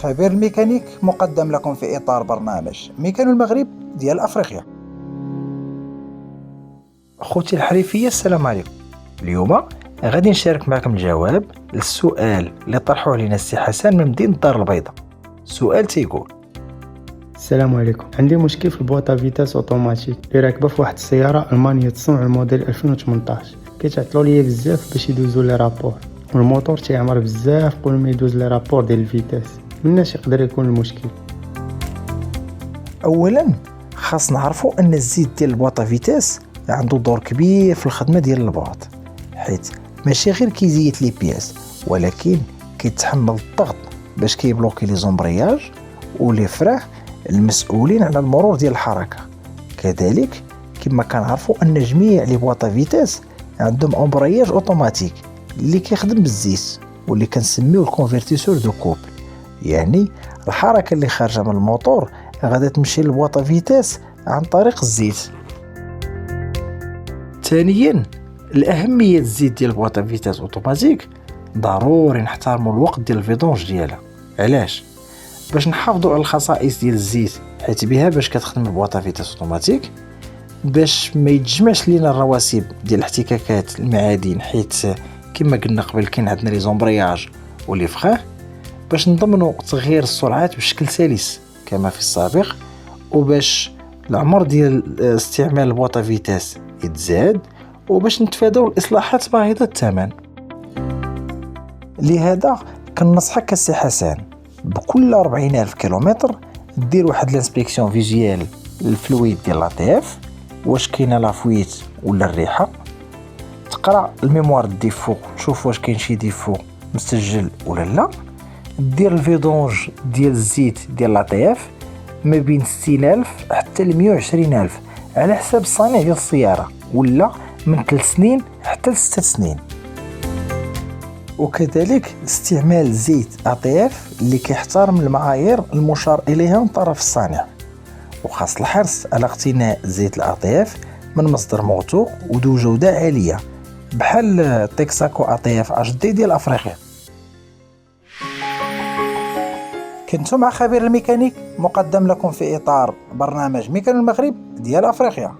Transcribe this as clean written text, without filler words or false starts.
خبير الميكانيك مقدم لكم في إطار برنامج ميكانو المغرب ديال أفريقيا. خوتي الحريفية، السلام عليكم. اليوم غادي نشارك معكم الجواب للسؤال اللي طرحوه علينا السي حسن من مدينة الدار البيضاء. السؤال تيقول: السلام عليكم، عندي مشكل في البواطه فيتاس اوتوماتيك اللي راكبه في واحد السياره المانيه تصنع الموديل 2018. كيتعطلوا ليا بزاف باش يدوزوا لي رابور، والموتور تيعمر بزاف قبل ما يدوز لي رابور ديال الفيتاس. مناش يقدر يكون المشكل؟ أولا خاص نعرفوا أن الزيت ديال البواطة فيتاس عنده دور كبير في الخدمة ديال البواط، حيت ماشي غير كيزيت لي بياس، ولكن كيتحمل الضغط باش كيبلوكي لي زومبرياج ولي فراغ المسؤولين على المرور ديال الحركة. كذلك كما كنعرفوا ان جميع لي بواطا فيتاس عندهم امبرياج اوتوماتيك اللي كيخدم بالزيت واللي كنسميوه الكونفرتيسور دو كوبل، يعني الحركة اللي خارجة من الموتور غادا تمشي للبواطا فيتاس عن طريق الزيت. ثانيا، الأهمية الزيت ديال البواطا فيتاس اوتوماتيك ضروري نحترموا الوقت ديال الفيدونج ديالها. علاش؟ باش نحافظوا على الخصائص ديال الزيت، حيت بها باش كتخدم البواطا فيتاس اوتوماتيك، باش ما يتجمعش لينا الرواسب ديال الاحتكاكات المعادن، حيت كما قلنا قبل كاين عندنا لي زومبرياج ولي فخاخ، باش نضمنوا تغيير السرعات بشكل سلس كما في السابق، وباش العمر ديال استعمال البواطا فيتاس يتزاد، وباش نتفاداو الاصلاحات باهظه الثمن. لهذا كنصحك السي حسن بكل 40,000 كيلومتر دير واحد الانسبيكسيون فيزيوال للفلويد ديال لاطيف، واش كاينه لافويت ولا الريحه، تقرا الميموار ديفو تشوف واش كاين شي ديفو مسجل ولا لا، دير الفيدونج ديال الزيت ديال لاطيف ما بين 60,000 حتى ل 120,000 على حساب الصانع ديال السياره، ولا من 3 سنين حتى ل 6 سنين. وكذلك استعمال زيت ATF اللي كيحترم المعايير المشار إليها من طرف الصانع، وخاص الحرص على اقتناء زيت ATF من مصدر موثوق وذو جودة عالية بحال تكساكو ATF HD ديال أفريقيا. كنتو مع خبير الميكانيك مقدم لكم في إطار برنامج ميكانو المغرب ديال أفريقيا.